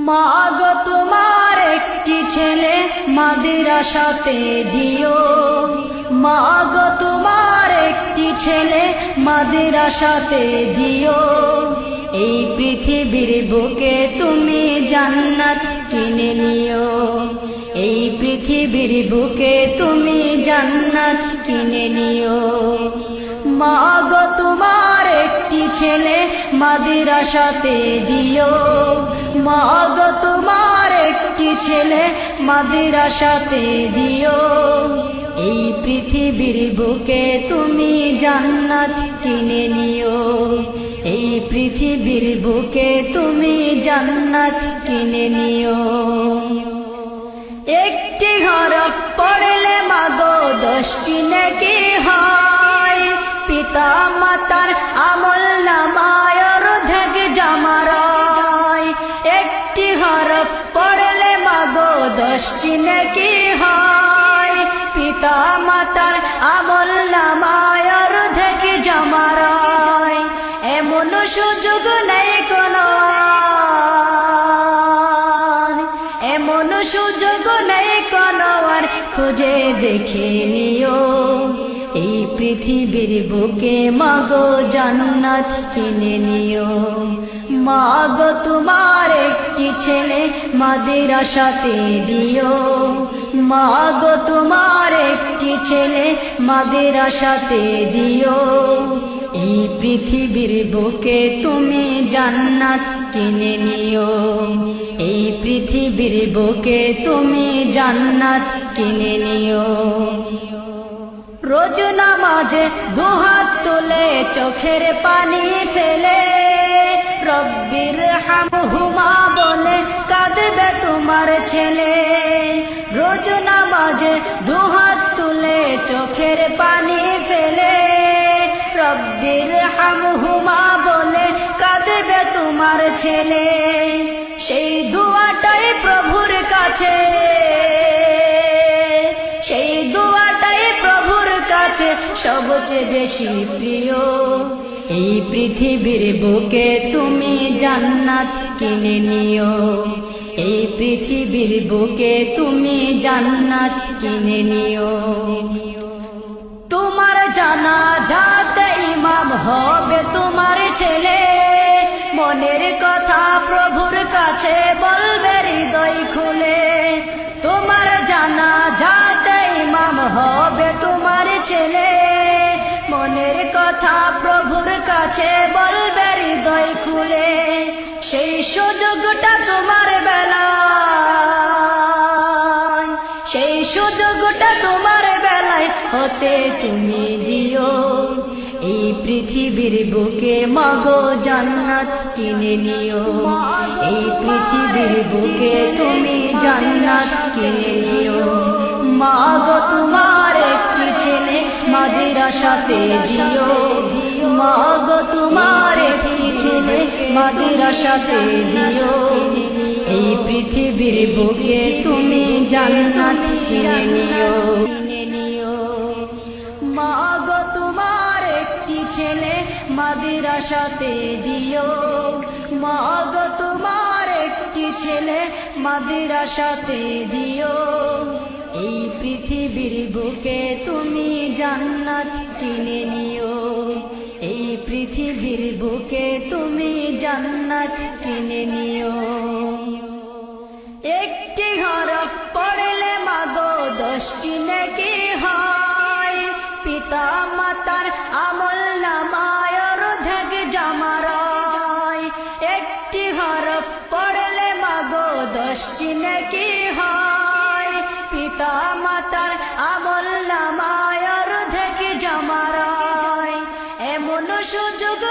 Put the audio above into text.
মা গো তোমার একটি ছেলে মাদ্রাসাতে দিও, মা গো তোমার একটি ছেলে মাদ্রাসাতে দিও। এই পৃথিবীর বুকে তুমি জান্নাত কিনে নিও, এই পৃথিবীর বুকে তুমি জান্নাত কিনে নিও। মা গো তোমার একটি ছেলে মাদ্রাসাতে দিও, মা গো তোমার একটি ছেলে মাদ্রাসাতে দিও। এই পৃথিবীর বুকে তুমি জান্নাত কিনে নিও, এই পৃথিবীর বুকে তুমি জান্নাত কিনে নিও। একটি হরফ পড়লে মাগো 10টি নেকি হয়, পিতা মাতার আমল নামায় অর্ধেক জমা রয়। একটি হরফ পড়লে মাগো 10টি নেকি হয়, পিতা মাতার আমল নামায় অর্ধেক জমা রয়। এমন সুযোগ নেই কোনো আর, এমন সুযোগ নেই কোনো আর, খুঁজে দেখে নিও। এই পৃথিবীর বুকে মাগো জান্নাত কিনে নিও। মা গো তোমার একটি ছেলে মাদ্রাসাতে দিও, মা গো তোমার একটি ছেলে মাদ্রাসাতে দিও। এই পৃথিবীর বুকে তুমি জান্নাত কিনে নিও, এই পৃথিবীর বুকে তুমি জান্নাত কিনে নিও। রোজ নামাজে দুহাত তুলে চোখের পানি ফেলে, রব্বির হামহুমা বলে কাঁদবে তোমার ছেলে। রোজ নামাজে দুহাত তুলে চোখের পানি ফেলে, রব্বির হামহুমা বলে কাঁদবে তোমার ছেলে। সেই দুয়াটাই প্রভুর কাছে, সেই দুয়াটাই প্রভুর কাছে সবচেয়ে বেশি প্রিয়। এই পৃথিবীর বুকে তুমি জান্নাত কিনে নিও, এই পৃথিবীর বুকে তুমি জান্নাত কিনে নিও। তোমার জানাজাতে ইমাম হবে তোমার ছেলে, মনের কথা প্রভুর কাছে বলবে হৃদয় খুলে। তোমার জানাজাতে ইমাম হবে তোমার ছেলে, মনের কথা প্রভুর কাছে বলবে হৃদয় খুলে। সেই সুযোগটা তোমার বেলায়, সেই সুযোগটা তোমার বেলায় হতে তুমি দিও। এই পৃথিবীর বুকে মাগো জান্নাত কিনে নিও, এই পৃথিবীর বুকে তুমি জান্নাত কিনে নিও। মা গো তোমার একটি ছেলে মাদ্রাসাতে দিও, মা গো তোমার একটি ছেলে মাদ্রাসাতে দিও। এই পৃথিবীর বুকে তুমি জান্নাত কিনে নিও। মা গো তোমার একটি ছেলে মাদ্রাসাতে দিও, মা গো তোমার একটি ছেলে মাদ্রাসাতে দিও। এই পৃথিবীর বুকে তুমি জান্নাত কিনে নিও, এই পৃথিবীর বুকে তুমি জান্নাত কিনে নিও। একটি হরফ পড়লে মাগো 10টি নেকি হয়, পিতা মাতার আমল নামায় অর্ধেক জমা রয়। একটি হরফ পড়লে মাগো 10টি নেকি হয়, পিতা মাতার আমল নামায় অর্ধেক জমা রয়। এমন সুযোগ